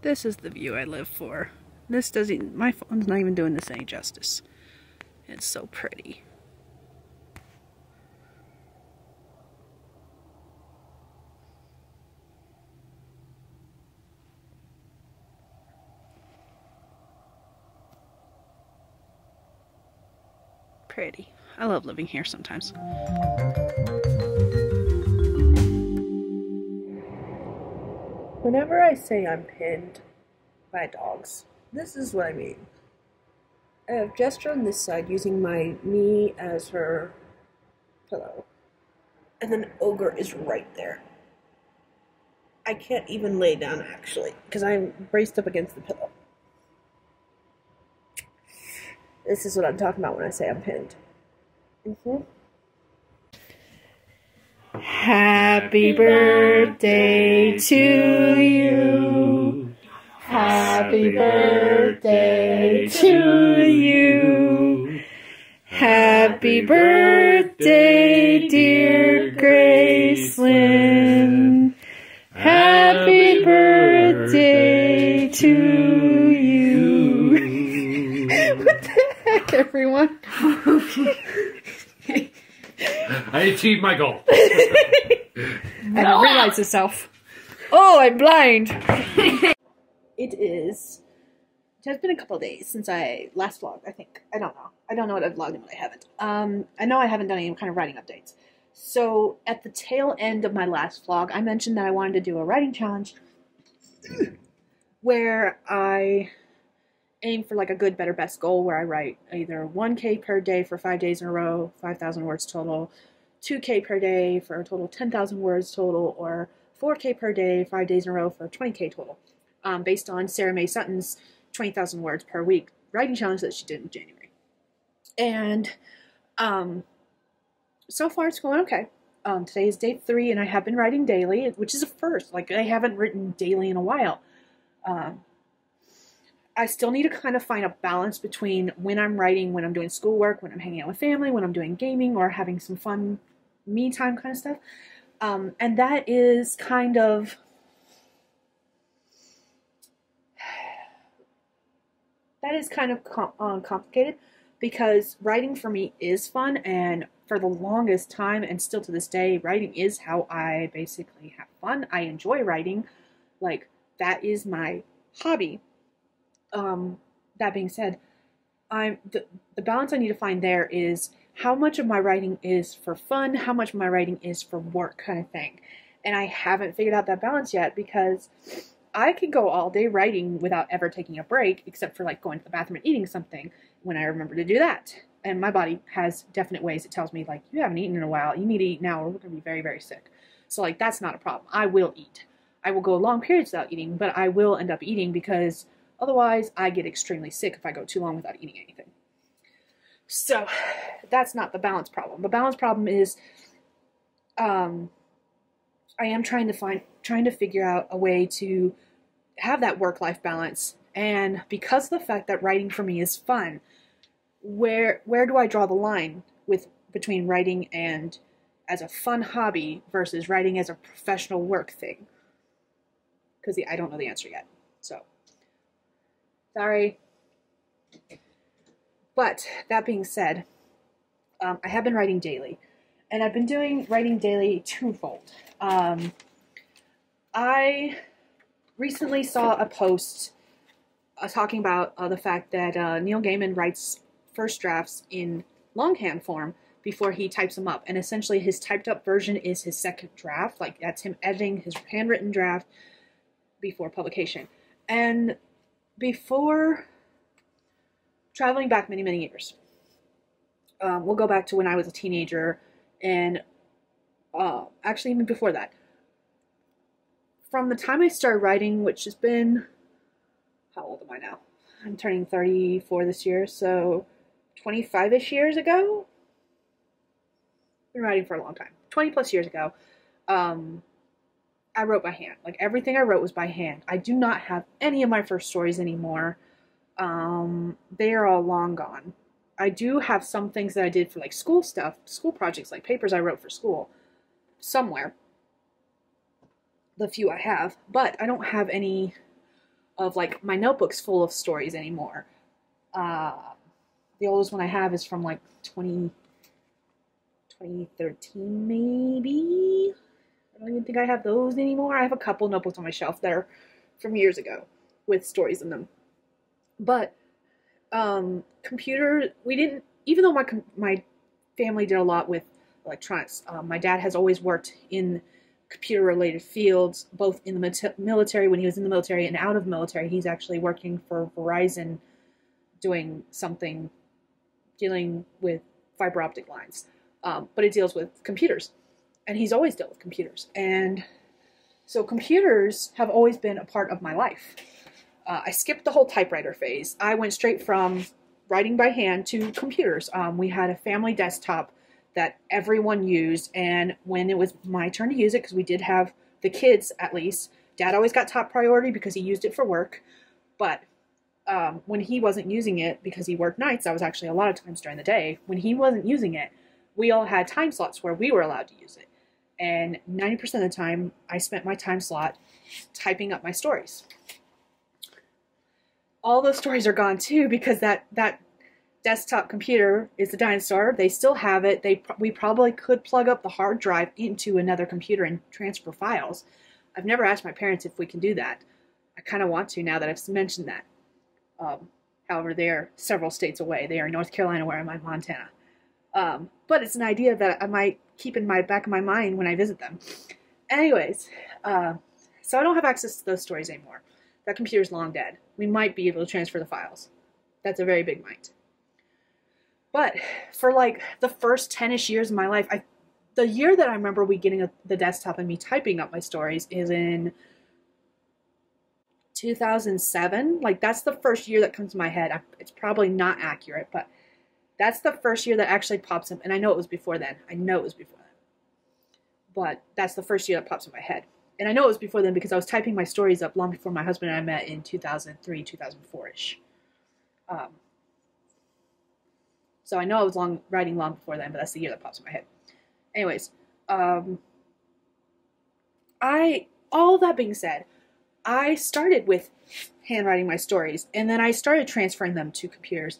This is the view I live for. This doesn't, my phone's not even doing this any justice. It's so pretty. Pretty. I love living here sometimes. Whenever I say I'm pinned by dogs, this is what I mean. I have Jester on this side using my knee as her pillow. And then Ogre is right there. I can't even lay down actually, because I'm braced up against the pillow. This is what I'm talking about when I say I'm pinned. Happy birthday to you. Happy birthday to you. Happy birthday, dear Gracelyn. Happy birthday to you. What the heck, everyone? I achieved my goal. And I realized itself. Oh, I'm blind. It has been a couple of days since I last vlogged, I think. I don't know. I don't know what I've vlogged and what I haven't. I know I haven't done any kind of writing updates. So, at the tail end of my last vlog, I mentioned that I wanted to do a writing challenge where I aim for like a good, better, best goal where I write either 1K per day for 5 days in a row, 5,000 words total, 2K per day for a total of 10,000 words total, or 4K per day, 5 days in a row for 20K total, based on Sarra Mae Sutton's 20,000 words per week writing challenge that she did in January. And so far it's going okay. Today is day 3 and I have been writing daily, which is a first. Like, I haven't written daily in a while. I still need to kind of find a balance between when I'm writing, when I'm doing schoolwork, when I'm hanging out with family, when I'm doing gaming, or having some fun me time kind of stuff. And that is kind of... complicated, because writing for me is fun, and for the longest time, and still to this day, writing is how I basically have fun. I enjoy writing. Like, that is my hobby. That being said, the balance I need to find there is how much of my writing is for fun, how much of my writing is for work kind of thing. And I haven't figured out that balance yet, because I could go all day writing without ever taking a break, except for like going to the bathroom and eating something when I remember to do that. And my body has definite ways it tells me, like, you haven't eaten in a while, you need to eat now or we're going to be very, very sick. So like, that's not a problem. I will eat. I will go long periods without eating, but I will end up eating, because otherwise I get extremely sick if I go too long without eating anything. So that's not the balance problem. The balance problem is I am trying to figure out a way to have that work-life balance. And because of the fact that writing for me is fun, where do I draw the line between writing and as a fun hobby versus writing as a professional work thing? Because I don't know the answer yet. So, sorry. But that being said, I have been writing daily. And I've been writing daily twofold. I recently saw a post talking about the fact that Neil Gaiman writes first drafts in longhand form before he types them up. And essentially his typed up version is his second draft. Like, that's him editing his handwritten draft before publication. And before traveling back many, many years, we'll go back to when I was a teenager, and actually even before that. From the time I started writing, which has been, how old am I now? I'm turning 34 this year, so 25-ish years ago? I've been writing for a long time. 20 plus years ago, I wrote by hand. Like, everything I wrote was by hand. I do not have any of my first stories anymore. They are all long gone. I do have some things that I did for like school stuff, school projects, like papers I wrote for school somewhere. The few I have, but I don't have any of like my notebooks full of stories anymore. The oldest one I have is from like 2013 maybe. I don't even think I have those anymore. I have a couple notebooks on my shelf that are from years ago with stories in them. But computer, we didn't, even though my family did a lot with electronics. My dad has always worked in computer related fields, both in the military, when he was in the military, and out of the military. He's actually working for Verizon doing something dealing with fiber optic lines. But it deals with computers. And he's always dealt with computers. And so computers have always been a part of my life. I skipped the whole typewriter phase. I went straight from writing by hand to computers. We had a family desktop that everyone used, and when it was my turn to use it, because we did have the kids at least, Dad always got top priority because he used it for work, but when he wasn't using it, because he worked nights, that was actually a lot of times during the day, when he wasn't using it, we all had time slots where we were allowed to use it, and 90% of the time, I spent my time slot typing up my stories. All those stories are gone too, because that desktop computer is a dinosaur. They still have it. We probably could plug up the hard drive into another computer and transfer files. I've never asked my parents if we can do that. I kind of want to now that I've mentioned that. However, they are several states away. They are in North Carolina, where I'm in Montana. But it's an idea that I might keep in my back of my mind when I visit them. Anyways, so I don't have access to those stories anymore. That computer's long dead. We might be able to transfer the files. That's a very big might. But for like the first 10-ish years of my life, the year that I remember we getting the desktop and me typing up my stories is in 2007. Like, that's the first year that comes to my head. It's probably not accurate, but that's the first year that actually pops up. And I know it was before then. But that's the first year that pops in my head. And I know it was before then because I was typing my stories up long before my husband and I met in 2003, 2004-ish. So I know I was writing long before then, but that's the year that pops in my head. Anyways, all that being said, I started with handwriting my stories, and then I started transferring them to computers,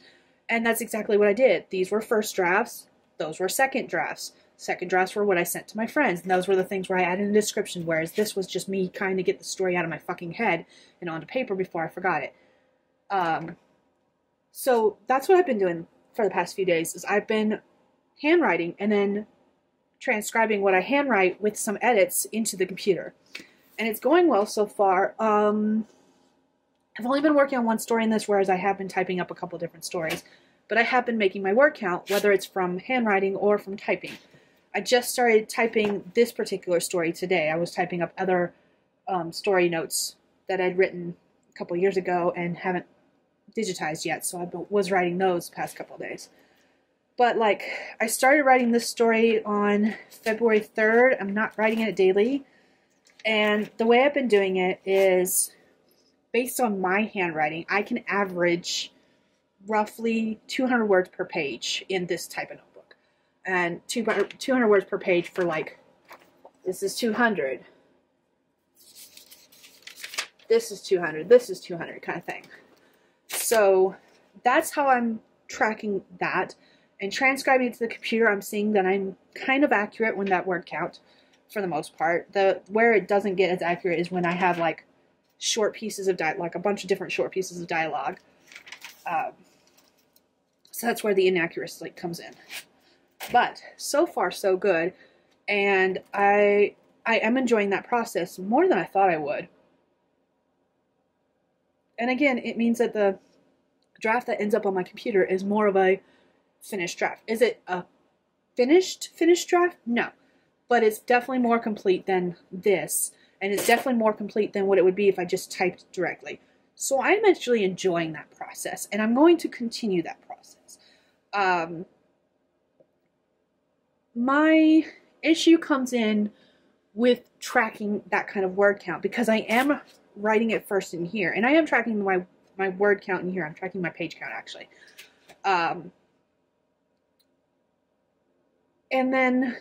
and that's exactly what I did. These were first drafts, those were second drafts. Second drafts were what I sent to my friends, and those were the things where I added a description, whereas this was just me trying to get the story out of my fucking head and onto paper before I forgot it. So that's what I've been doing for the past few days, is I've been handwriting and then transcribing what I handwrite with some edits into the computer. And it's going well so far. I've only been working on one story in this, whereas I have been typing up a couple different stories. But I have been making my word count, whether it's from handwriting or from typing. I just started typing this particular story today. I was typing up other story notes that I'd written a couple years ago and haven't digitized yet, so I was writing those past couple of days. But like, I started writing this story on February 3rd. I'm not writing it daily, and the way I've been doing it is based on my handwriting. I can average roughly 200 words per page in this type of notebook, and 200 words per page for, like, this is 200, this is 200, this is 200 kind of thing. So that's how I'm tracking that, and transcribing it to the computer. I'm seeing that I'm kind of accurate when that word count, for the most part. Where it doesn't get as accurate is when I have like short pieces of like a bunch of different short pieces of dialogue. So that's where the inaccuracy comes in. But so far so good, and I am enjoying that process more than I thought I would. And again, it means that the draft that ends up on my computer is more of a finished draft. Is it a finished draft? No. But it's definitely more complete than this. And it's definitely more complete than what it would be if I just typed directly. So I'm actually enjoying that process. And I'm going to continue that process. My issue comes in with tracking that kind of word count, because I am writing it first in here, and I am tracking my word count in here. I'm tracking my page count, actually. And then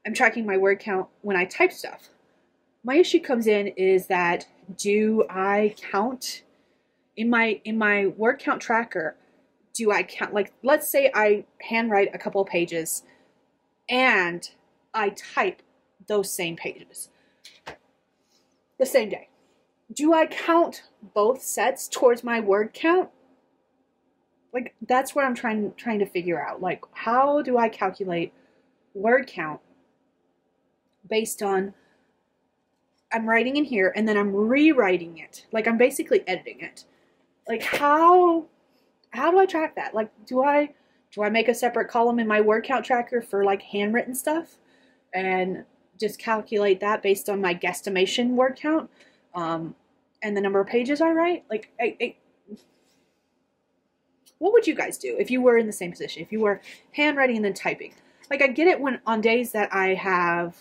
I'm tracking my word count when I type stuff. My issue comes in is that do I count in my word count tracker? Do I count, like, let's say I handwrite a couple of pages and I type those same pages the same day. Do I count both sets towards my word count? Like, that's what I'm trying to figure out. Like, how do I calculate word count based on I'm writing in here and then I'm rewriting it? Like, I'm basically editing it. Like, how do I track that? Like, do I make a separate column in my word count tracker for like handwritten stuff and just calculate that based on my guesstimation word count and the number of pages I write? Like, what would you guys do if you were in the same position? If you were handwriting and then typing? Like, I get it when on days that I have,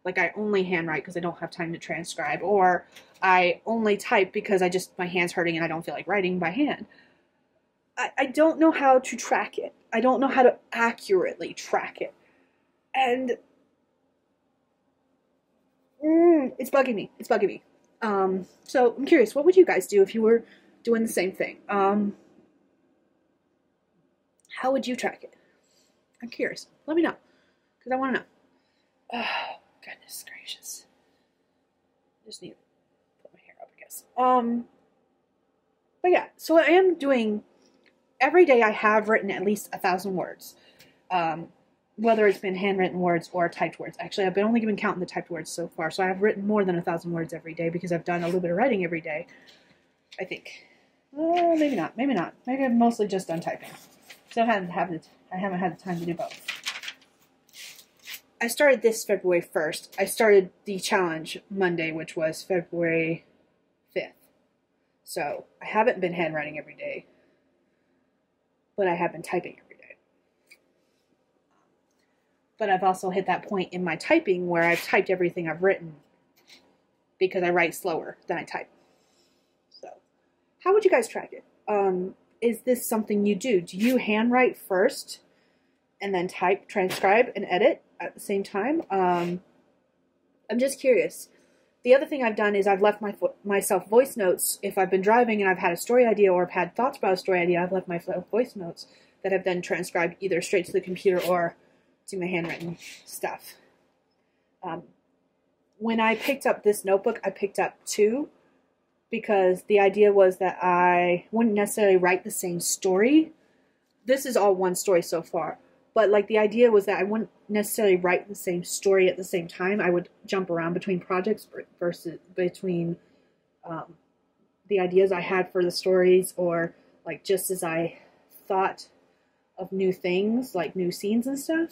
like, I only handwrite because I don't have time to transcribe, or I only type because my hand's hurting and I don't feel like writing by hand. I don't know how to track it. I don't know how to accurately track it. And it's bugging me. It's bugging me. So I'm curious, what would you guys do if you were doing the same thing? How would you track it? I'm curious. Let me know, because I want to know. Oh, goodness gracious. I just need to put my hair up, I guess. But yeah, so I am doing, every day I have written at least 1,000 words. Whether it's been handwritten words or typed words. Actually, I've been only been counting the typed words so far, so I have written more than 1,000 words every day because I've done a little bit of writing every day, I think. Maybe not. Maybe not. Maybe I've mostly just done typing. So I haven't had the time to do both. I started this February 1st. I started the challenge Monday, which was February 5th. So I haven't been handwriting every day, but I have been typing every day. But I've also hit that point in my typing where I've typed everything I've written because I write slower than I type. So how would you guys track it? Is this something you do? Do you handwrite first and then type, transcribe, and edit at the same time? I'm just curious. The other thing I've done is I've left myself voice notes. If I've been driving and I've had a story idea or I've had thoughts about a story idea, I've left myself voice notes that have then transcribed either straight to the computer or to my handwritten stuff. When I picked up this notebook, I picked up 2 because the idea was that I wouldn't necessarily write the same story. This is all one story so far. But like the idea was that I wouldn't necessarily write the same story at the same time. I would jump around between projects versus between the ideas I had for the stories, or like just as I thought of new things, like new scenes and stuff.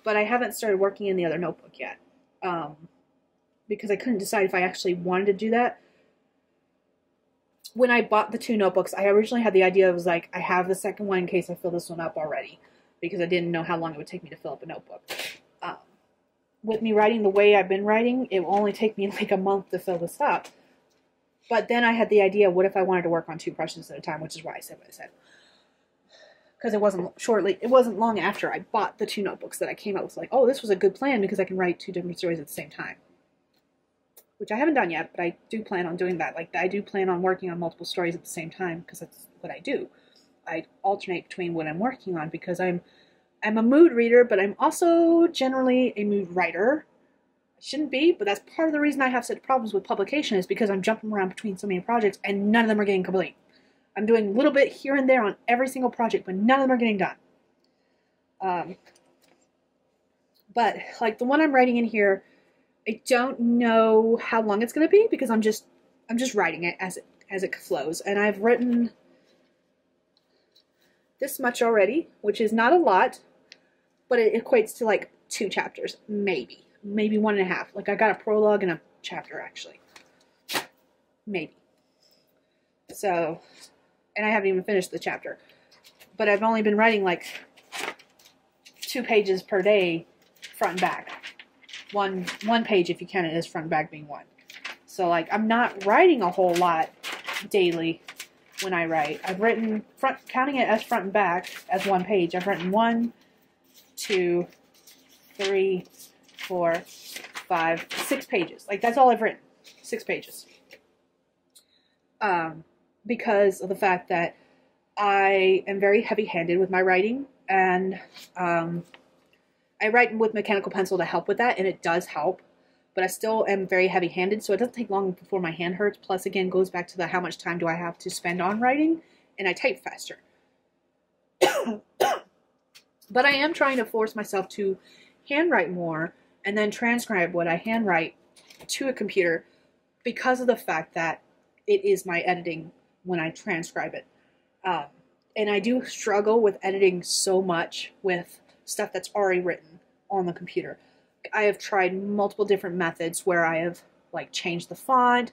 But I haven't started working in the other notebook yet because I couldn't decide if I actually wanted to do that. When I bought the 2 notebooks, I originally had the idea, it was like, I have the second one in case I fill this one up already, because I didn't know how long it would take me to fill up a notebook. With me writing the way I've been writing, it will only take me like a month to fill this up. But then I had the idea, what if I wanted to work on 2 projects at a time, which is why I said what I said. Because it wasn't long after I bought the 2 notebooks that I came up with, like, oh, this was a good plan because I can write 2 different stories at the same time. Which I haven't done yet, but I do plan on doing that. Like, I do plan on working on multiple stories at the same time, because that's what I do. I alternate between what I'm working on, because I'm a mood reader, but I'm also generally a mood writer. I shouldn't be, but that's part of the reason I have such problems with publication, is because I'm jumping around between so many projects, and none of them are getting complete. I'm doing a little bit here and there on every single project, but none of them are getting done. But, like, the one I'm writing in here, I don't know how long it's going to be, because I'm just writing it as it flows. And I've written this much already, which is not a lot, but it equates to like 2 chapters, maybe 1.5. Like, I got a prologue and a chapter, actually. Maybe. So, and I haven't even finished the chapter. But I've only been writing like 2 pages per day, front and back. One page, if you count it as front and back being 1. So, like, I'm not writing a whole lot daily when I write. I've written, counting it as front and back, as 1 page, I've written 1, 2, 3, 4, 5, 6 pages. Like, that's all I've written. 6 pages. Because of the fact that I am very heavy-handed with my writing, and I write with mechanical pencil to help with that, and it does help, but I still am very heavy-handed, so it doesn't take long before my hand hurts. Plus, again, goes back to the how much time do I have to spend on writing, and I type faster. But I am trying to force myself to handwrite more and then transcribe what I handwrite to a computer because of the fact that it is my editing when I transcribe it. And I do struggle with editing so much with stuff that's already written on the computer. I have tried multiple different methods where I have like changed the font,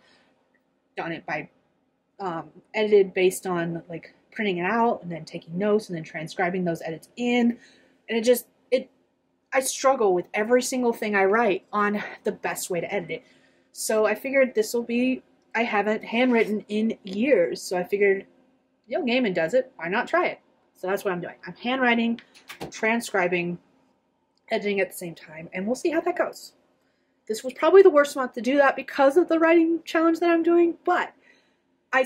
done it by edited based on like printing it out and then taking notes and then transcribing those edits in. And I struggle with every single thing I write on the best way to edit it. So I figured this will be, I haven't handwritten in years. So I figured, Neil Gaiman does it, why not try it? So that's what I'm doing. I'm handwriting, transcribing, editing at the same time, and we'll see how that goes. This was probably the worst month to do that because of the writing challenge that I'm doing, but I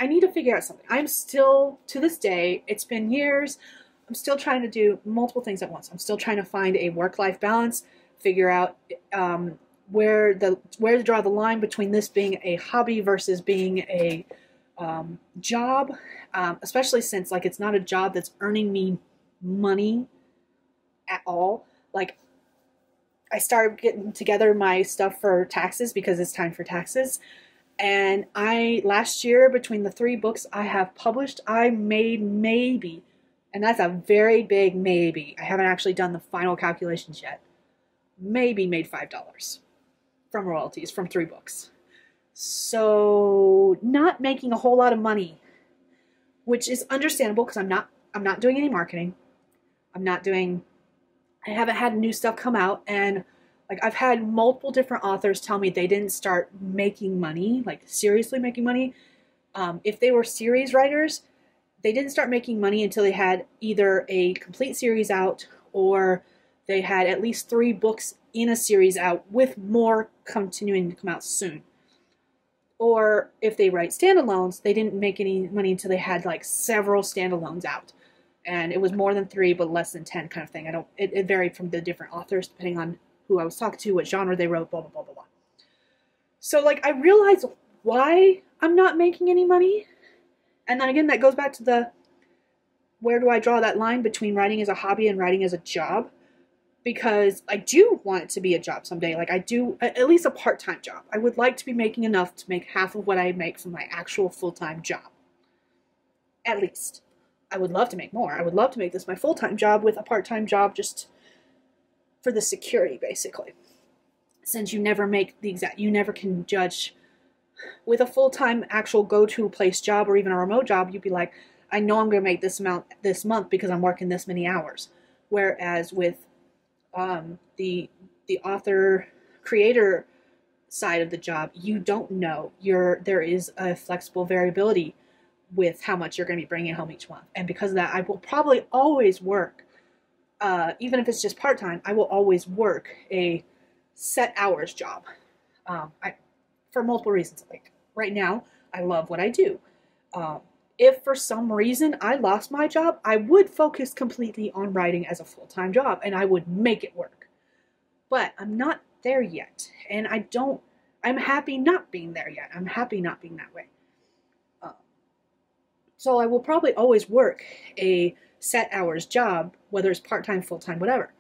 need to figure out something. I'm still, to this day, it's been years, I'm still trying to do multiple things at once. I'm still trying to find a work-life balance, figure out where to draw the line between this being a hobby versus being a job, especially since like it's not a job that's earning me money at all. Like, I started getting together my stuff for taxes because it's time for taxes. And last year, between the 3 books I have published, I made maybe, and that's a very big maybe, I haven't actually done the final calculations yet, maybe made $5 from royalties from 3 books. So not making a whole lot of money, which is understandable because I'm not doing any marketing. I haven't had new stuff come out, and like I've had multiple different authors tell me they didn't start making money, like seriously making money. If they were series writers, they didn't start making money until they had either a complete series out or they had at least 3 books in a series out with more continuing to come out soon. Or if they write standalones, they didn't make any money until they had like several standalones out. And it was more than 3, but less than 10 kind of thing. It varied from the different authors depending on who I was talking to, what genre they wrote, blah, blah, blah, blah, blah. So like I realized why I'm not making any money. And then again, that goes back to the, where do I draw that line between writing as a hobby and writing as a job? Because I do want it to be a job someday. Like I do, at least a part-time job. I would like to be making enough to make half of what I make from my actual full-time job. At least. I would love to make more. I would love to make this my full-time job with a part-time job just for the security, basically. Since you never make the exact, you never can judge. With a full-time actual go-to place job or even a remote job, you'd be like, I know I'm going to make this amount this month because I'm working this many hours. Whereas with the author creator side of the job, you don't know. There is a flexible variability with how much you're going to be bringing home each month. And because of that, I will probably always work, even if it's just part-time, I will always work a set hours job. For multiple reasons. Like right now, I love what I do. If for some reason I lost my job, I would focus completely on writing as a full-time job and I would make it work. But I'm not there yet. And I'm happy not being there yet. I'm happy not being that way. So I will probably always work a set hours job, whether it's part-time, full-time, whatever.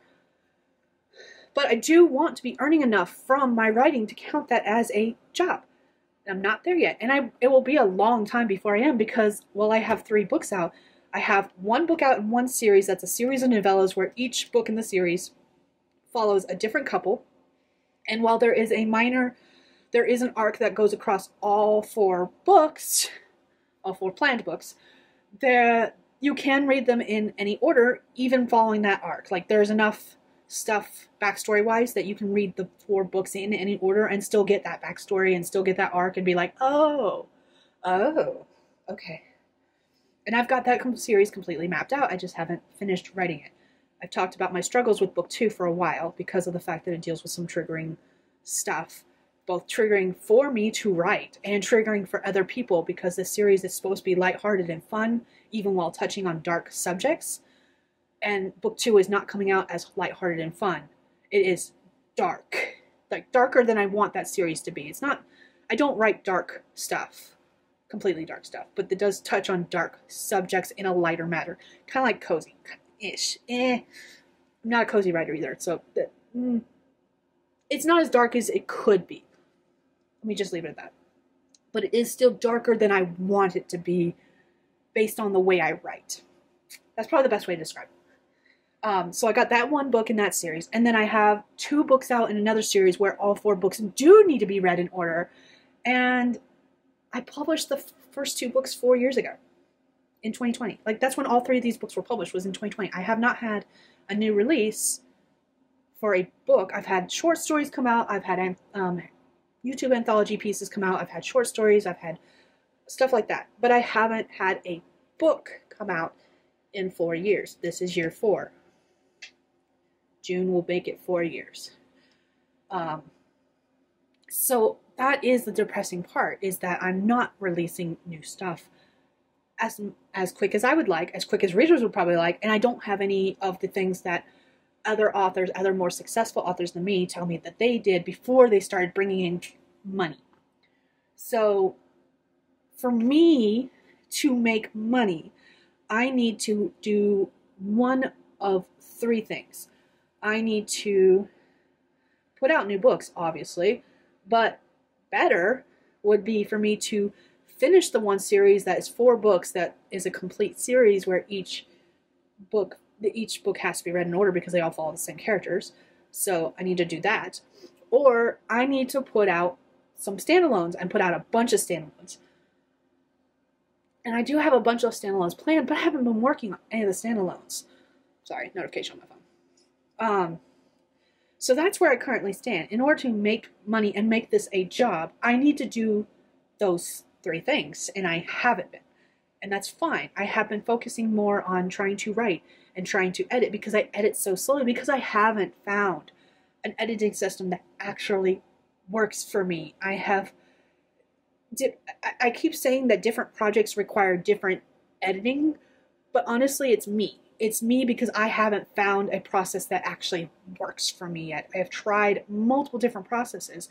But I do want to be earning enough from my writing to count that as a job. I'm not there yet. And it will be a long time before I am because, well, I have 3 books out. I have 1 book out in 1 series. That's a series of novellas where each book in the series follows a different couple. And while there is an arc that goes across all 4 books, all 4 planned books, you can read them in any order, even following that arc. Like there's enough stuff backstory-wise that you can read the 4 books in any order and still get that backstory and still get that arc and be like, oh, okay. And I've got that series completely mapped out. I just haven't finished writing it. I've talked about my struggles with book 2 for a while because of the fact that it deals with some triggering stuff. both triggering for me to write and triggering for other people, because the series is supposed to be lighthearted and fun, even while touching on dark subjects. And book 2 is not coming out as lighthearted and fun. It is dark, like darker than I want that series to be. It's not, I don't write dark stuff, completely dark stuff, but it does touch on dark subjects in a lighter matter, kind of like cozy-ish. I'm not a cozy writer either, so it's not as dark as it could be. Let me just leave it at that. But it is still darker than I want it to be based on the way I write. That's probably the best way to describe it. So I got that one book in that series, and then I have 2 books out in another series where all 4 books do need to be read in order. And I published the first 2 books 4 years ago, in 2020. Like, that's when all 3 of these books were published, was in 2020. I have not had a new release for a book. I've had short stories come out. I've had YouTube anthology pieces come out. I've had short stories. I've had stuff like that. But I haven't had a book come out in 4 years. This is year 4. June will make it 4 years. So that is the depressing part, is that I'm not releasing new stuff as quick as I would like, as quick as readers would probably like, and I don't have any of the things that other authors, other more successful authors than me, tell me that they did before they started bringing in money. So for me to make money, I need to do one of 3 things. I need to put out new books, obviously, but better would be for me to finish the one series that is 4 books, that is a complete series where each book has to be read in order because they all follow the same characters. So I need to do that. Or I need to put out some standalones and put out a bunch of standalones. And I do have a bunch of standalones planned, but I haven't been working on any of the standalones. Sorry, notification on my phone. So that's where I currently stand. In order to make money and make this a job, I need to do those 3 things, and I haven't been. And that's fine. I have been focusing more on trying to write and trying to edit, because I edit so slowly, because I haven't found an editing system that actually works for me. I keep saying that different projects require different editing, but honestly, it's me. It's me because I haven't found a process that actually works for me yet. I have tried multiple different processes,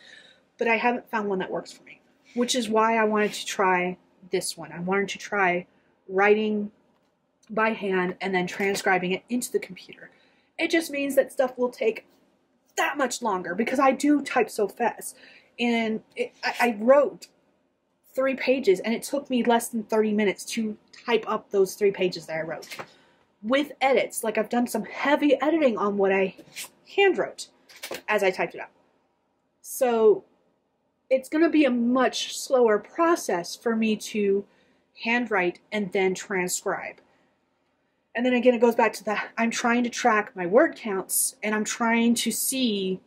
but I haven't found one that works for me, which is why I wanted to try this one. I wanted to try writing by hand and then transcribing it into the computer. It just means that stuff will take that much longer because I do type so fast. And I wrote 3 pages, and it took me less than 30 minutes to type up those 3 pages that I wrote. With edits, like I've done some heavy editing on what I hand wrote as I typed it up. So it's going to be a much slower process for me to handwrite and then transcribe. And then again, it goes back to that. I'm trying to track my word counts, and I'm trying to see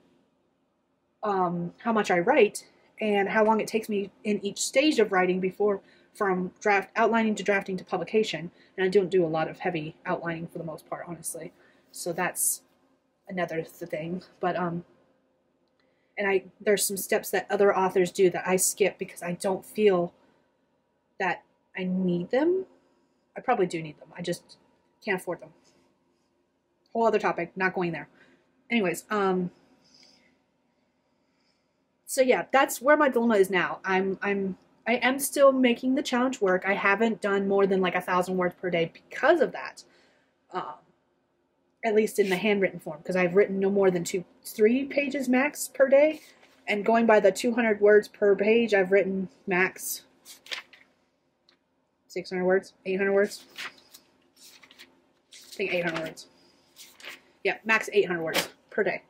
how much I write and how long it takes me in each stage of writing from outlining to drafting to publication. And I don't do a lot of heavy outlining for the most part, honestly. So that's another thing. But there's some steps that other authors do that I skip because I don't feel that I need them. I probably do need them. I just can't afford them. Whole other topic, not going there. Anyways, so yeah, that's where my dilemma is now. I am still making the challenge work. I haven't done more than like 1,000 words per day because of that. At least in the handwritten form, because I've written no more than 3 pages max per day. And going by the 200 words per page, I've written max 600 words, 800 words. I think 800 words. Yeah, max 800 words per day.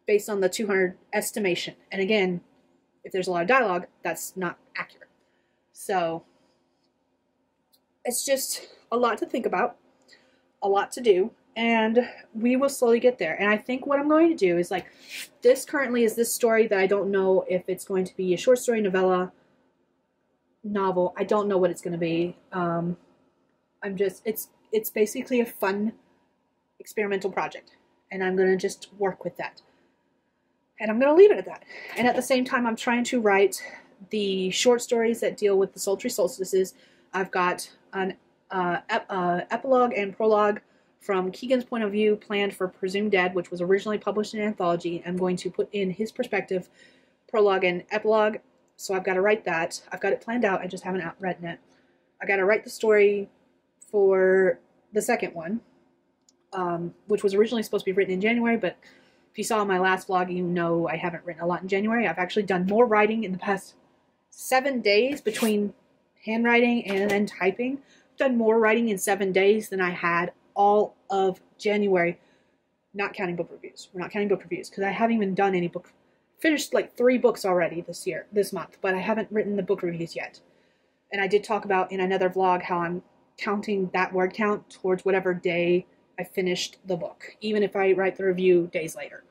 Based on the 200 estimation. And again, if there's a lot of dialogue, that's not accurate. So it's just a lot to think about, a lot to do, and we will slowly get there. And I think what I'm going to do is, like, this currently is this story that I don't know if it's going to be a short story, novella, novel. I don't know what it's going to be. It's basically a fun experimental project, and I'm going to just work with that. And I'm going to leave it at that. And at the same time, I'm trying to write the short stories that deal with the sultry solstices. I've got an epilogue and prologue from Keegan's point of view planned for Presumed Dead, which was originally published in an anthology. I'm going to put in his perspective, prologue and epilogue. So I've got to write that. I've got it planned out. I just haven't written it. I got to write the story for the second one, which was originally supposed to be written in January, but if you saw my last vlog, you know I haven't written a lot in January. I've actually done more writing in the past 7 days between handwriting and then typing. I've done more writing in 7 days than I had all of January, not counting book reviews. We're not counting book reviews because I haven't even done any book. Finished like 3 books already this month, but I haven't written the book reviews yet. And I did talk about in another vlog how I'm counting that word count towards whatever day I finished the book, even if I write the review days later.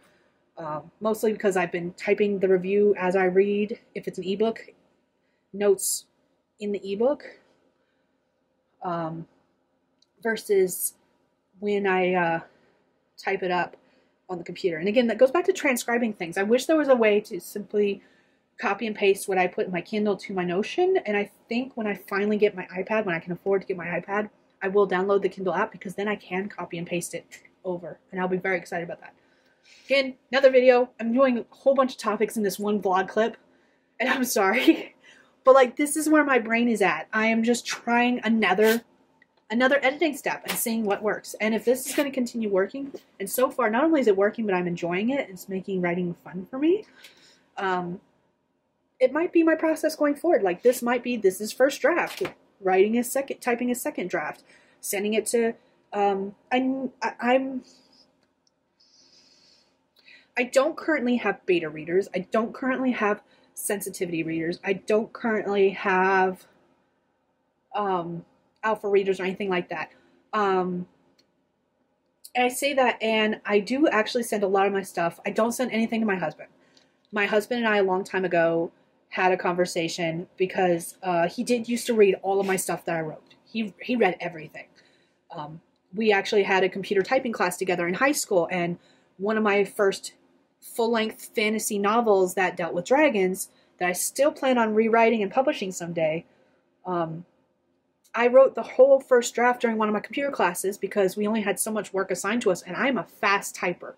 Mostly because I've been typing the review as I read, if it's an ebook, notes in the ebook, versus when I type it up on the computer. And again, that goes back to transcribing things. I wish there was a way to simply copy and paste what I put in my Kindle to my Notion, and I think when I finally get my iPad, when I can afford to get my iPad, I will download the Kindle app, because then I can copy and paste it over, and I'll be very excited about that. Again, another video. I'm doing a whole bunch of topics in this one vlog clip, and I'm sorry, but like, this is where my brain is at. I am just trying another editing step and seeing what works. And if this is going to continue working, and so far, not only is it working, but I'm enjoying it, it's making writing fun for me, it might be my process going forward. Like, this is first draft, writing is second, typing is second draft, sending it to, I don't currently have beta readers. I don't currently have sensitivity readers. I don't currently have alpha readers or anything like that. And I say that, and I do actually send a lot of my stuff. I don't send anything to my husband. My husband and I, a long time ago, had a conversation because he did used to read all of my stuff that I wrote. He read everything. We actually had a computer typing class together in high school, and one of my first full-length fantasy novels that dealt with dragons, that I still plan on rewriting and publishing someday, I wrote the whole first draft during one of my computer classes because we only had so much work assigned to us, and I'm a fast typer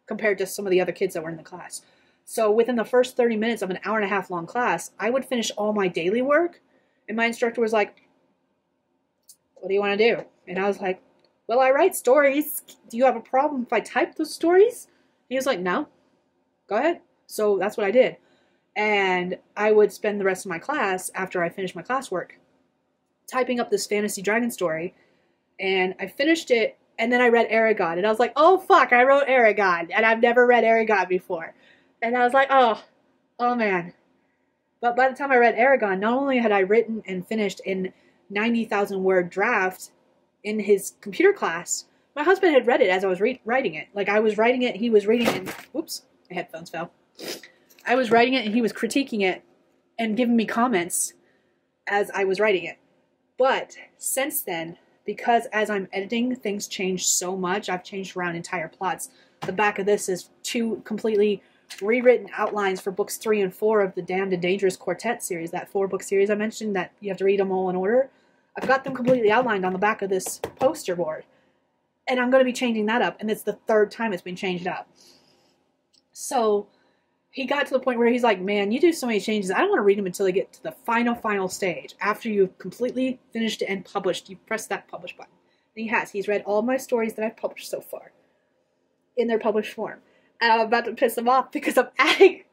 compared to some of the other kids that were in the class. So within the first 30 minutes of an hour-and-a-half long class, I would finish all my daily work, and my instructor was like, "What do you want to do?" And I was like, "Well, I write stories. Do you have a problem if I type those stories?" And he was like, "No, go ahead." So that's what I did. And I would spend the rest of my class, after I finished my classwork, typing up this fantasy dragon story. And I finished it, and then I read Aragon. And I was like, oh, fuck, I wrote Aragon. And I've never read Aragon before. And I was like, oh man. But by the time I read Aragon, not only had I written and finished in 90,000 word draft in his computer class, my husband had read it as I was writing it. Like, I was writing it, he was reading it, and, oops, my headphones fell. I was writing it, and he was critiquing it and giving me comments as I was writing it. But since then, because as I'm editing, things change so much, I've changed around entire plots. The back of this is 2 completely rewritten outlines for books 3 and 4 of the Damned and Dangerous Quartet series, that 4-book series I mentioned that you have to read them all in order. I've got them completely outlined on the back of this poster board. And I'm going to be changing that up, and it's the 3rd time it's been changed up. So he got to the point where he's like, man, you do so many changes, I don't want to read them until they get to the final stage. After you've completely finished it and published, you press that publish button. And he has. He's read all my stories that I've published so far in their published form. And I'm about to piss him off because I'm adding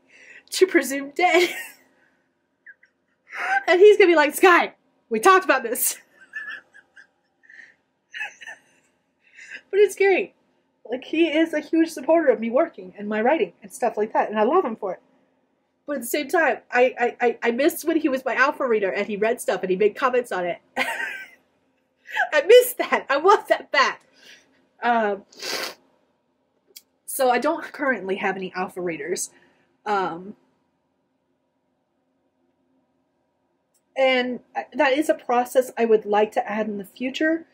to Presumed Dead. And he's going to be like, Skye, we talked about this. But it's great. Like, he is a huge supporter of me working and my writing and stuff like that. And I love him for it. But at the same time, I missed when he was my alpha reader and he read stuff and he made comments on it. I missed that. I want that back. So I don't currently have any alpha readers. And that is a process I would like to add in the future.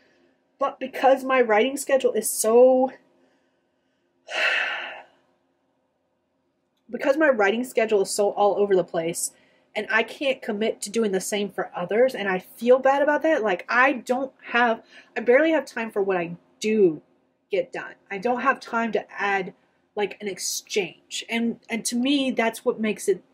But because my writing schedule is so because my writing schedule is so all over the place and I can't commit to doing the same for others, and I feel bad about that. Like, I barely have time for what I do get done. I don't have time to add like an exchange. And to me, that's what makes it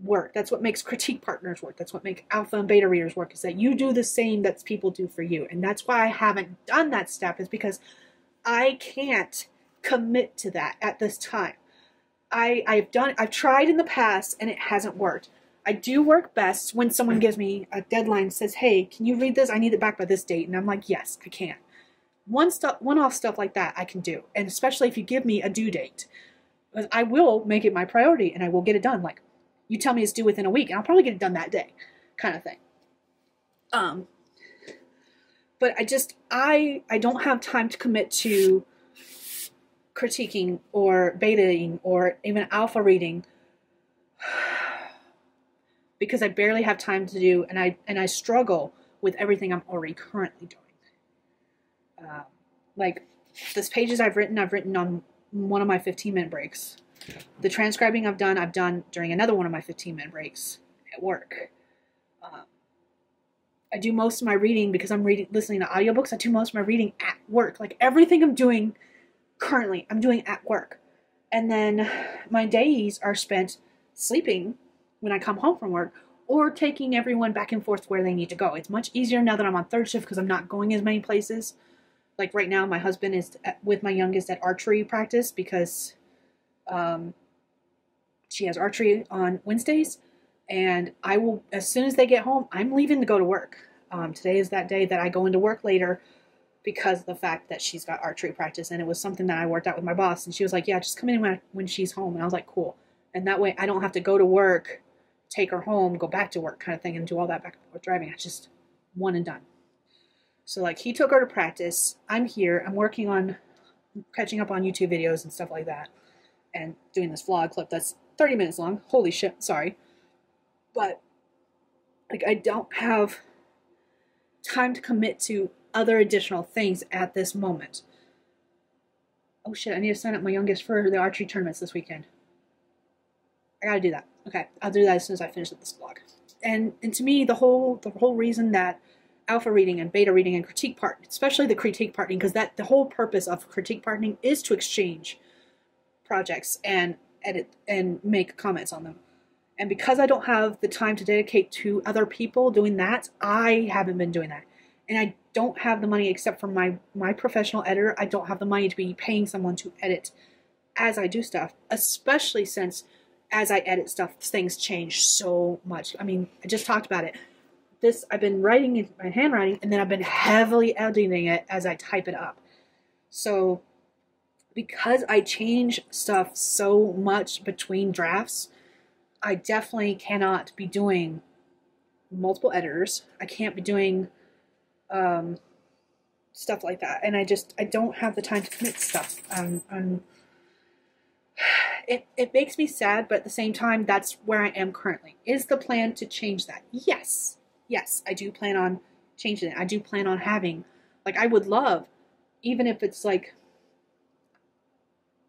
work. That's what makes critique partners work. That's what makes alpha and beta readers work, is that you do the same that people do for you. And that's why I haven't done that step, is because I can't commit to that at this time. I've tried in the past and it hasn't worked. I do work best when someone gives me a deadline, says, hey, can you read this? I need it back by this date. And I'm like, yes, I can. One-off stuff like that I can do. And especially if you give me a due date, I will make it my priority and I will get it done. Like, you tell me it's due within a week and I'll probably get it done that day, kind of thing. But I don't have time to commit to critiquing or betaing or even alpha reading, because I barely have time to do, and I struggle with everything I'm already currently doing. Like, this pages I've written on one of my 15-minute breaks. The transcribing I've done during another one of my 15-minute breaks at work. I do most of my reading, because I'm listening to audiobooks, I do most of my reading at work. Like, everything I'm doing currently, I'm doing at work. And then my days are spent sleeping when I come home from work, or taking everyone back and forth where they need to go. It's much easier now that I'm on third shift, because I'm not going as many places. Like, right now, my husband is with my youngest at archery practice, because she has archery on Wednesdays. And I will, as soon as they get home, I'm leaving to go to work. Today is that day that I go into work later, because of the fact that she's got archery practice. And it was something that I worked out with my boss. And she was like, yeah, just come in when she's home. And I was like, cool. And that way I don't have to go to work, take her home, go back to work kind of thing, and do all that back and forth driving. I just one and done. So, like, he took her to practice. I'm here. I'm working on catching up on YouTube videos and stuff like that, and doing this vlog clip that's 30 minutes long. Holy shit, sorry. But, like, I don't have time to commit to other additional things at this moment. Oh shit, I need to sign up my youngest for the archery tournaments this weekend. I gotta do that. Okay, I'll do that as soon as I finish this vlog. And to me, the whole reason that alpha reading and beta reading and critique part, especially the critique parting, because the whole purpose of critique parting is to exchange projects and edit and make comments on them. And because I don't have the time to dedicate to other people doing that, I haven't been doing that. And I don't have the money, except for my professional editor. I don't have the money to be paying someone to edit as I do stuff, especially since as I edit stuff, things change so much. I mean, I just talked about it. I've been writing in my handwriting, and then I've been heavily editing it as I type it up. So because I change stuff so much between drafts, I definitely cannot be doing multiple editors. I can't be doing stuff like that. And I don't have the time to commit to stuff. It makes me sad, but at the same time, that's where I am currently. Is the plan to change that? Yes. Yes, I do plan on changing it. I do plan on having, like, I would love, even if it's like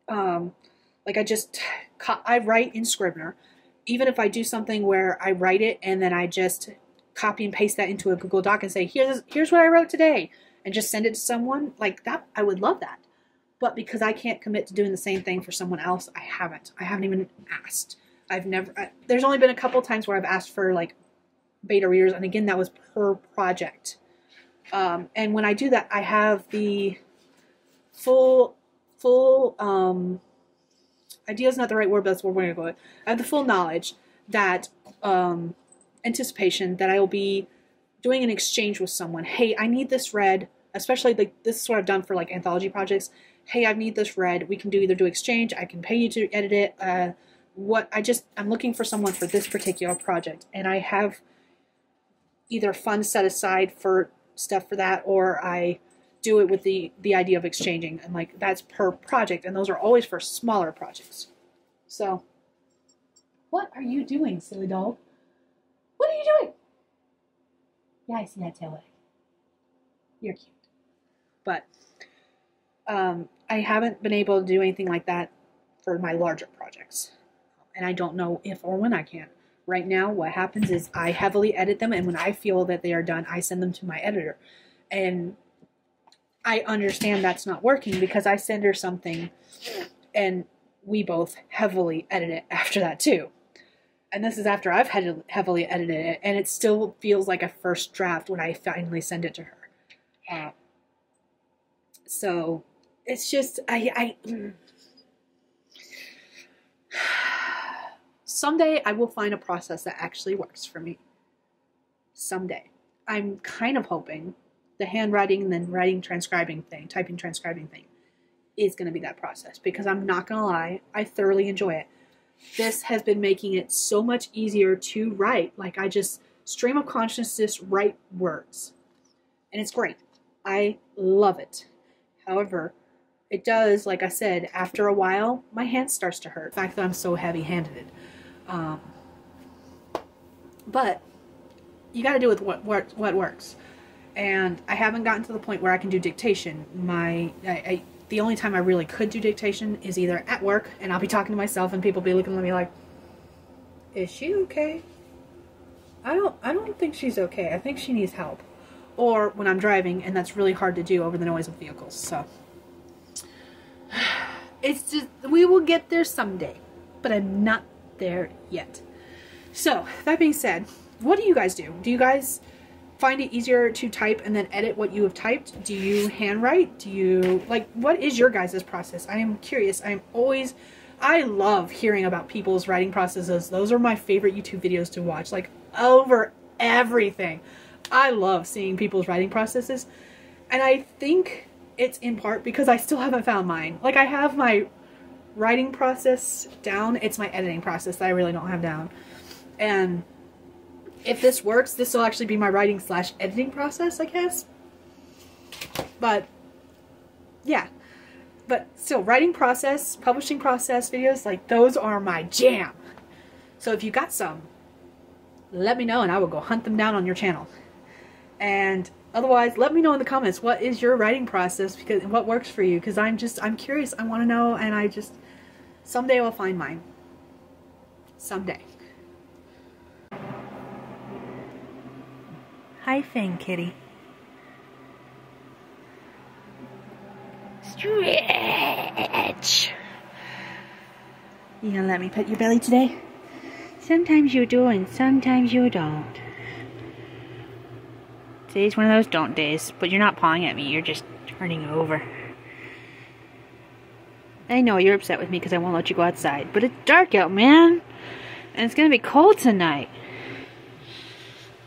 I write in Scrivener. Even if I do something where I write it and then I just copy and paste that into a Google Doc and say, here's what I wrote today, and just send it to someone, like that, I would love that. But because I can't commit to doing the same thing for someone else, I haven't even asked. There's only been a couple times where I've asked for, like, beta readers, and again, that was per project. And when I do that, I have the full idea is not the right word, but that's what we're going to go with. I have the full knowledge that, anticipation that I will be doing an exchange with someone. Hey, I need this read, especially, like, this is what I've done for, like, anthology projects. Hey, I need this read. We can either do exchange. I can pay you to edit it. I'm looking for someone for this particular project, and I have either funds set aside for stuff for that, or I do it with the idea of exchanging, and, like, that's per project, and those are always for smaller projects. So, what are you doing, silly dog? What are you doing? Yeah, I see that tail leg. You're cute. But I haven't been able to do anything like that for my larger projects. and I don't know if or when I can. Right now, what happens is I heavily edit them, and when I feel that they are done, I send them to my editor. And I understand that's not working because I send her something, and we both heavily edit it after that too. And this is after I've heavily edited it, and it still feels like a first draft when I finally send it to her. So it's just, someday I will find a process that actually works for me. Someday. I'm kind of hoping the handwriting and then writing, transcribing thing, typing, transcribing thing is going to be that process, because I'm not going to lie, I thoroughly enjoy it. This has been making it so much easier to write. Like, I just stream of consciousness write words. And it's great. I love it. However, it does, like I said, after a while, my hand starts to hurt. The fact that I'm so heavy-handed. But you got to do with what works. And I haven't gotten to the point where I can do dictation. The only time I really could do dictation is either at work, and I'll be talking to myself, and people be looking at me like, "Is she okay? I don't think she's okay. I think she needs help." Or when I'm driving, and that's really hard to do over the noise of vehicles. So it's just, we will get there someday, but I'm not there yet. So that being said, what do you guys do? Do you guys find it easier to type and then edit what you have typed? Do you handwrite? Do you, like, what is your guys' process? I am curious. I love hearing about people's writing processes. Those are my favorite YouTube videos to watch, like, over everything. I love seeing people's writing processes. And I think it's in part because I still haven't found mine. Like, I have my writing process down. It's my editing process that I really don't have down. And if this works, this will actually be my writing / editing process, I guess. But yeah, but still, writing process, publishing process videos, like, those are my jam. So if you got some, let me know and I will go hunt them down on your channel. And otherwise, let me know in the comments, what is your writing process, because what works for you, because I'm curious, I want to know, and someday I'll find mine. Someday. Hi, Fang Kitty. Stretch. You gonna let me pet your belly today? Sometimes you do and sometimes you don't. Today's one of those don't days, but you're not pawing at me, you're just turning over. I know you're upset with me because I won't let you go outside, but it's dark out, man. And it's gonna be cold tonight.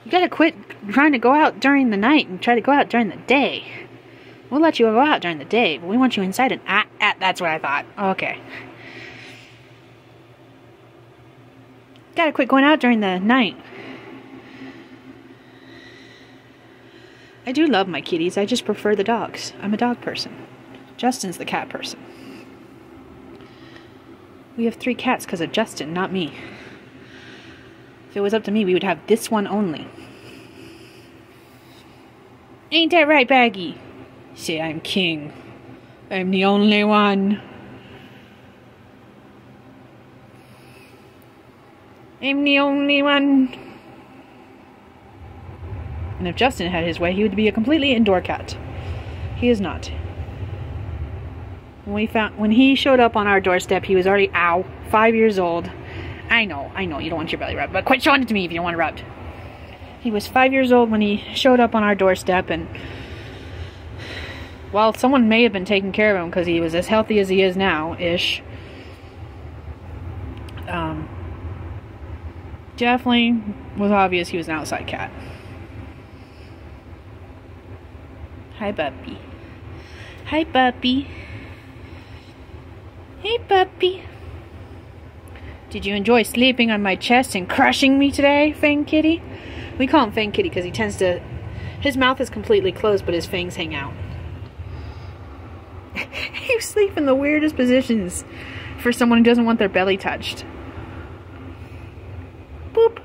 You gotta quit trying to go out during the night and try to go out during the day. We'll let you go out during the day, but we want you inside and that's what I thought. Okay. Gotta quit going out during the night. I do love my kitties, I just prefer the dogs. I'm a dog person. Justin's the cat person. We have 3 cats because of Justin, not me. If it was up to me, we would have this one only. Ain't that right, Baggy? Say I'm king. I'm the only one. I'm the only one. And if Justin had his way, he would be a completely indoor cat. He is not. When he showed up on our doorstep, he was already, 5 years old. I know, you don't want your belly rubbed, but quit showing it to me if you don't want it rubbed. He was 5 years old when he showed up on our doorstep, and while someone may have been taking care of him because he was as healthy as he is now-ish, definitely was obvious he was an outside cat. Hi, puppy. Hi, puppy. Hey, puppy. Did you enjoy sleeping on my chest and crushing me today, Fang Kitty? We call him Fang Kitty because he tends to... His mouth is completely closed, but his fangs hang out. You sleep in the weirdest positions for someone who doesn't want their belly touched. Boop.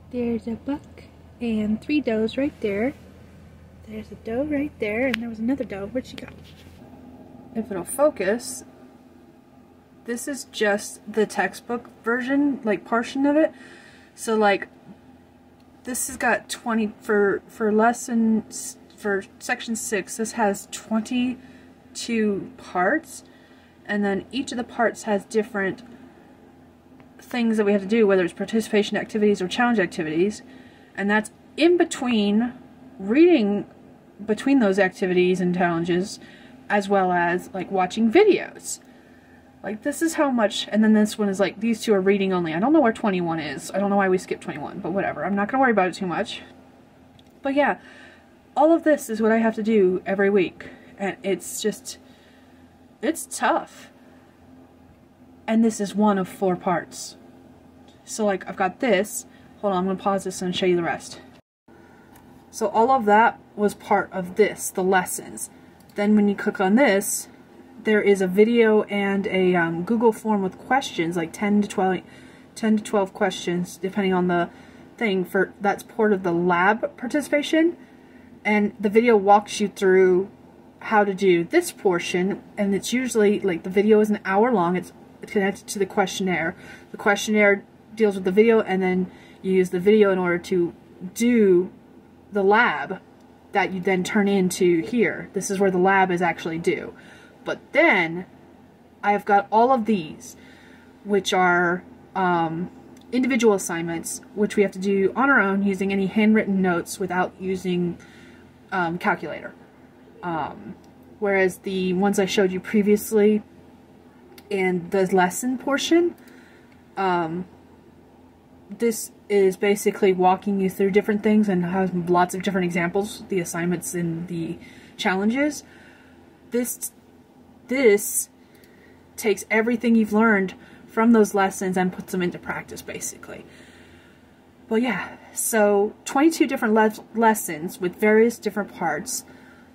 There's a buck and 3 does right there. There's a doe right there, and there was another doe. Where'd she go? if it'll focus, this is just the textbook version, like portion of it. So like this has got 20 for lessons for section 6. This has 22 parts, and then each of the parts has different things that we have to do, whether it's participation activities or challenge activities, and that's in between reading between those activities and challenges, as well as like watching videos. Like this is how much, and then this one is like, these two are reading only. I don't know where 21 is. I don't know why we skipped 21, but whatever. I'm not going to worry about it too much. But yeah, all of this is what I have to do every week. And it's just, it's tough. And this is one of 4 parts. So like I've got this. Hold on, I'm going to pause this and show you the rest. So all of that was part of this, the lessons. Then when you click on this, there is a video and a Google form with questions, like 10 to 12 questions, depending on the thing. That's part of the lab participation. And the video walks you through how to do this portion, and it's usually, like, the video is an hour long. It's connected to the questionnaire. The questionnaire deals with the video, and then you use the video in order to do the lab that you then turn into here. This is where the lab is actually due. But then I've got all of these, which are individual assignments, which we have to do on our own using any handwritten notes without using calculator. Whereas the ones I showed you previously in the lesson portion, this is basically walking you through different things and has lots of different examples, the assignments and the challenges. This takes everything you've learned from those lessons and puts them into practice, basically. Well, yeah, so 22 different lessons with various different parts.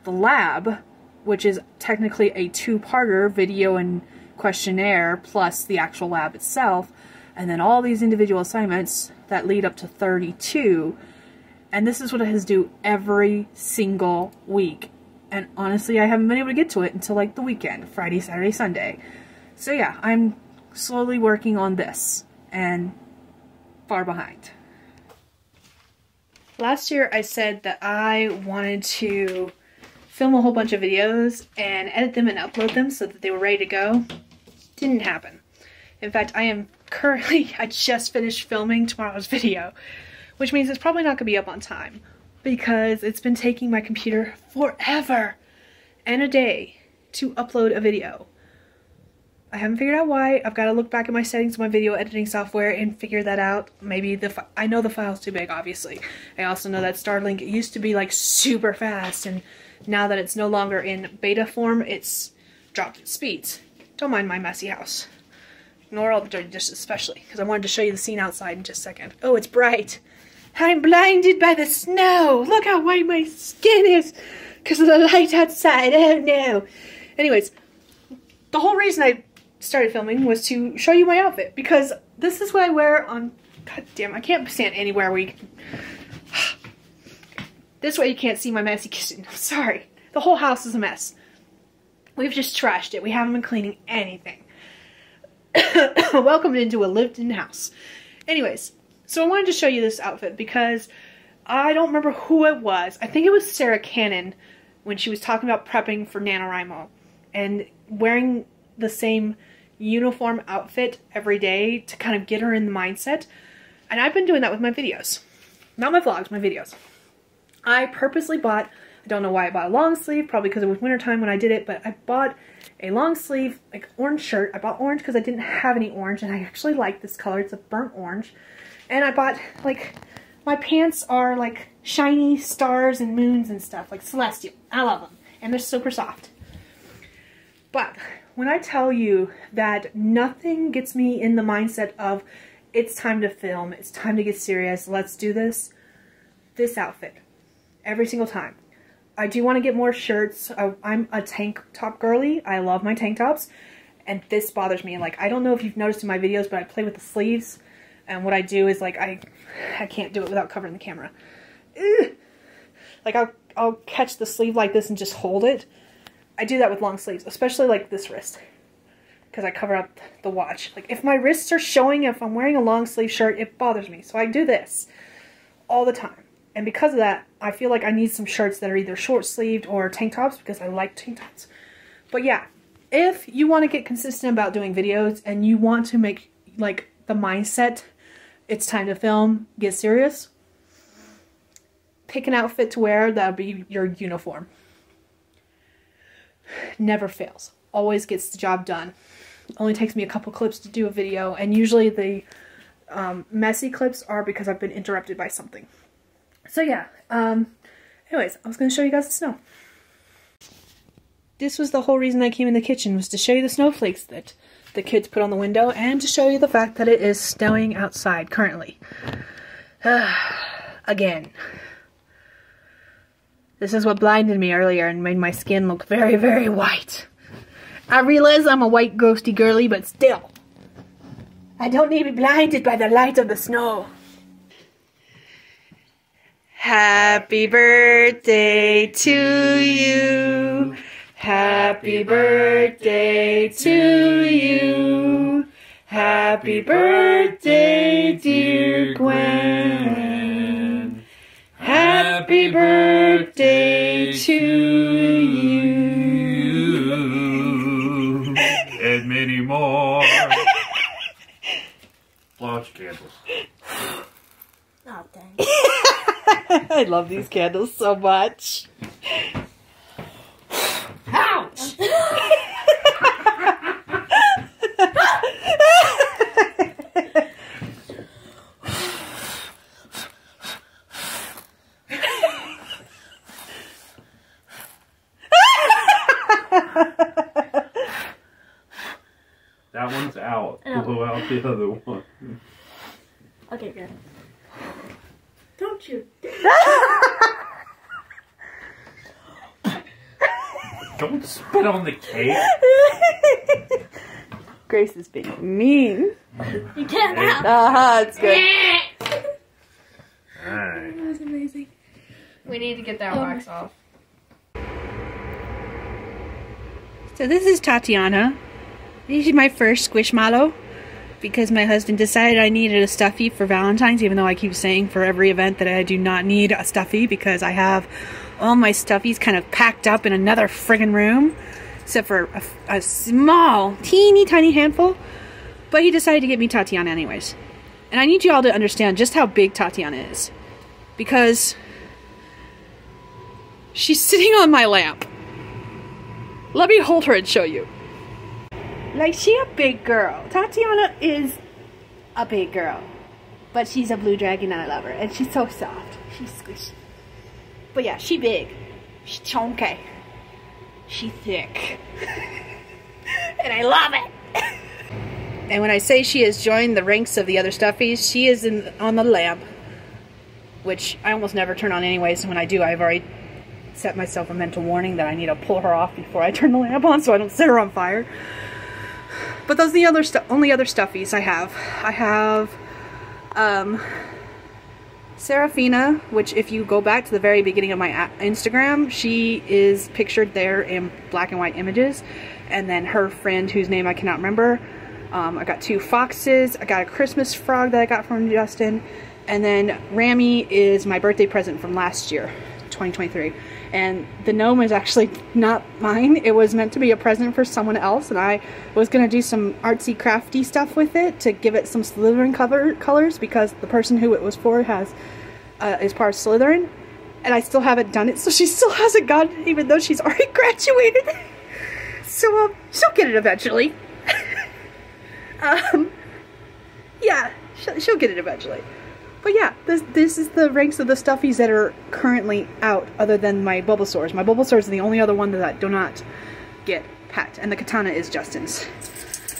The lab, which is technically a 2-parter, video and questionnaire, plus the actual lab itself, and then all these individual assignments that lead up to 32. And this is what it has to do every single week. And honestly, I haven't been able to get to it until like the weekend, Friday, Saturday, Sunday. So yeah, I'm slowly working on this and far behind. Last year I said that I wanted to film a whole bunch of videos and edit them and upload them so that they were ready to go. Didn't happen. In fact, I just finished filming tomorrow's video, which means it's probably not going to be up on time, because it's been taking my computer forever and a day to upload a video. I haven't figured out why. I've got to look back at my settings of my video editing software and figure that out. Maybe I know the file's too big, obviously. I also know that Starlink, it used to be like super fast, and now that it's no longer in beta form, it's dropped its speeds. Don't mind my messy house. Ignore all the dirty dishes, especially, because I wanted to show you the scene outside in just a second. Oh, it's bright. I'm blinded by the snow. Look how white my skin is because of the light outside. Oh no. Anyways, the whole reason I started filming was to show you my outfit, because this is what I wear on... God damn, I can't stand anywhere where you can... This way you can't see my messy kitchen. I'm sorry. The whole house is a mess. We've just trashed it. We haven't been cleaning anything. Welcome into a lived-in house. Anyways, so I wanted to show you this outfit because I don't remember who it was. I think it was Sarah Cannon when she was talking about prepping for NaNoWriMo and wearing the same uniform outfit every day to kind of get her in the mindset. And I've been doing that with my videos. Not my vlogs, my videos. I purposely bought, I don't know why I bought a long sleeve, probably because it was wintertime when I did it, but I bought a long sleeve, like, orange shirt. I bought orange because I didn't have any orange, and I actually like this color. It's a burnt orange. And I bought, like, my pants are, like, shiny stars and moons and stuff, like celestial. I love them. And they're super soft. But when I tell you that nothing gets me in the mindset of, it's time to film, it's time to get serious, let's do this, this outfit. Every single time. I do want to get more shirts. I'm a tank top girly. I love my tank tops. And this bothers me. Like, I don't know if you've noticed in my videos, but I play with the sleeves. And what I do is, like, I can't do it without covering the camera. Ugh. Like, I'll catch the sleeve like this and just hold it. I do that with long sleeves, especially like this wrist, because I cover up the watch. Like if my wrists are showing, if I'm wearing a long sleeve shirt, it bothers me. So I do this all the time. And because of that, I feel like I need some shirts that are either short sleeved or tank tops, because I like tank tops. But yeah, if you want to get consistent about doing videos and you want to make like the mindset, it's time to film, get serious, pick an outfit to wear that'll be your uniform. Never fails. Always gets the job done. Only takes me a couple clips to do a video, and usually the messy clips are because I've been interrupted by something. So yeah, anyways, I was going to show you guys the snow. This was the whole reason I came in the kitchen, was to show you the snowflakes that the kids put on the window, and to show you the fact that it is snowing outside currently. Again. This is what blinded me earlier and made my skin look very, very white. I realize I'm a white ghosty girly, but still. I don't need to be blinded by the light of the snow. Happy birthday to you. Happy birthday to you. Happy birthday, dear Gwen. Happy birthday to you. And many more. Launch candles. Oh, dang. I love these candles so much. Ouch! That one's out. Blow out the other one. Okay, good. Don't you? Don't spit on the cake. Grace is being mean. You can't now. It's good. Alright. That was amazing. We need to get that wax off. So this is Tatiana. This is my first squishmallow, because my husband decided I needed a stuffy for Valentine's, even though I keep saying for every event that I do not need a stuffy, because I have all my stuffies kind of packed up in another friggin' room, except for a small, teeny tiny handful. But he decided to get me Tatiana anyways. And I need you all to understand just how big Tatiana is, because she's sitting on my lamp. Let me hold her and show you. Like, she a big girl. Tatiana is a big girl. But she's a blue dragon and I love her. And she's so soft. She's squishy. But yeah, she big. She's chunky. She's thick. And I love it. And when I say she has joined the ranks of the other stuffies, she is on the lamp. Which I almost never turn on anyways. When I do, I've already set myself a mental warning that I need to pull her off before I turn the lamp on so I don't set her on fire. But those are the only other stuffies I have. I have Serafina, which if you go back to the very beginning of my Instagram, she is pictured there in black and white images. And then her friend, whose name I cannot remember. I got 2 foxes. I got a Christmas frog that I got from Justin. And then Rami is my birthday present from last year, 2023. And the gnome is actually not mine. It was meant to be a present for someone else, and I was going to do some artsy crafty stuff with it to give it some Slytherin colors, because the person who it was for is part of Slytherin, and I still haven't done it, so she still hasn't gotten it, even though she's already graduated. So she'll get it eventually. Yeah, she'll get it eventually. But yeah, this is the ranks of the stuffies that are currently out, other than my Bulbasaurs. My Bulbasaurs are the only other one that I do not get packed, and the katana is Justin's.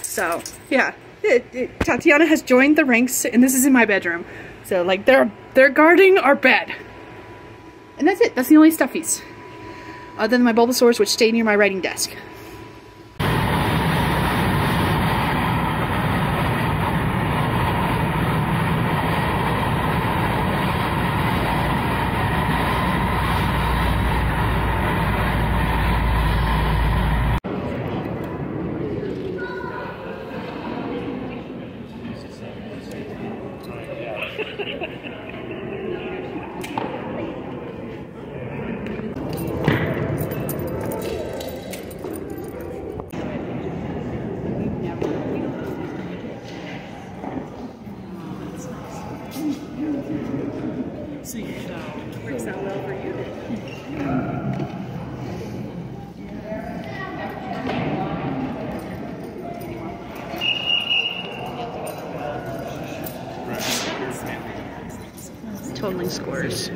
So yeah, Tatiana has joined the ranks, and this is in my bedroom. So like they're guarding our bed, and that's it. That's the only stuffies, other than my Bulbasaurs, which stay near my writing desk. Works out well for you. Totally scores.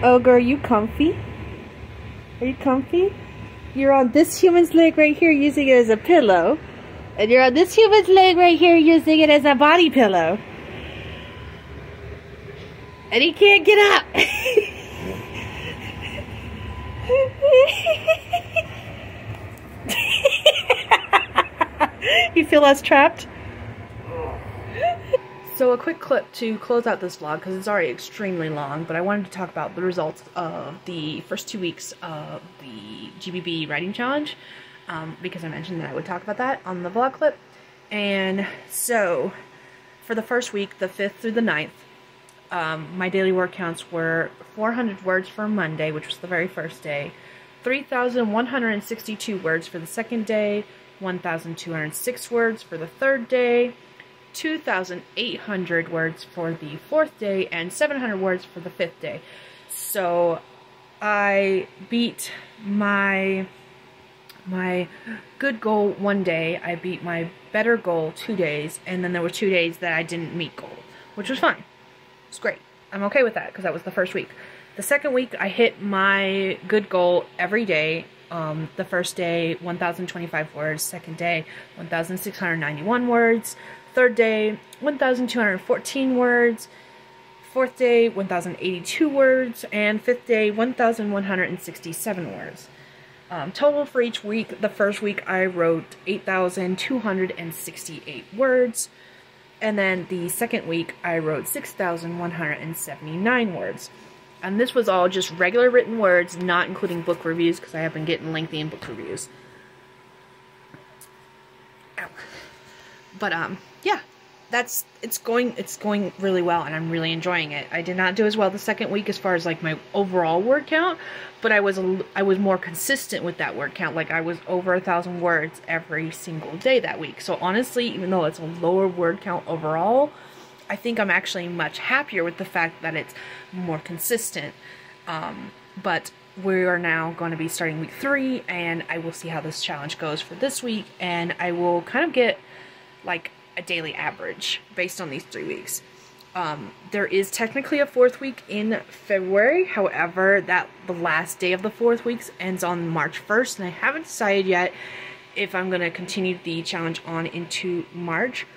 Ogre, are you comfy? Are you comfy? You're on this human's leg right here using it as a pillow. And you're on this human's leg right here using it as a body pillow. And he can't get up. You feel less trapped? So a quick clip to close out this vlog, because it's already extremely long, but I wanted to talk about the results of the first 2 weeks of the GBB writing challenge, because I mentioned that I would talk about that on the vlog clip. And so, for the first week, the 5th through the 9th, my daily word counts were 400 words for Monday, which was the very first day, 3,162 words for the second day, 1,206 words for the third day, 2,800 words for the fourth day, and 700 words for the fifth day. So I beat my good goal one day, I beat my better goal 2 days, and then there were 2 days that I didn't meet goal, which was fine. It's great. I'm okay with that because that was the first week. The second week I hit my good goal every day. The first day 1,025 words, second day 1,691 words, third day 1,214 words, fourth day 1,082 words, and fifth day 1,167 words. Total for each week, the first week I wrote 8,268 words, and then the second week I wrote 6,179 words. And this was all just regular written words, not including book reviews, because I have been getting lengthy in book reviews. Ow. But yeah, it's going really well, and I'm really enjoying it. I did not do as well the second week as far as like my overall word count, but I was more consistent with that word count. Like I was over 1,000 words every single day that week. So honestly, even though it's a lower word count overall, I think I'm actually much happier with the fact that it's more consistent. But we are now going to be starting week 3, and I will see how this challenge goes for this week, and I will kind of get like a daily average based on these 3 weeks. There is technically a 4th week in February, however, the last day of the 4th week ends on March 1st, and I haven't decided yet if I'm going to continue the challenge on into March.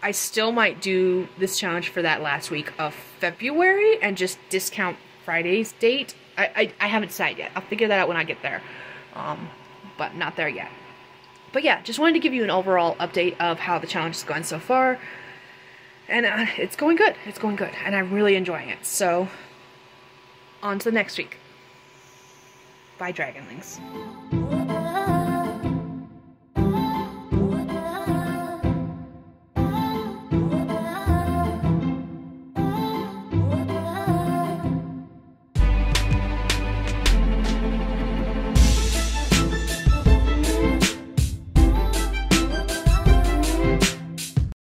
I still might do this challenge for that last week of February and just discount Friday's date. I haven't decided yet. I'll figure that out when I get there, but not there yet. But yeah, just wanted to give you an overall update of how the challenge is going so far. And it's going good. It's going good. And I'm really enjoying it. So, on to the next week. Bye, Dragonlings.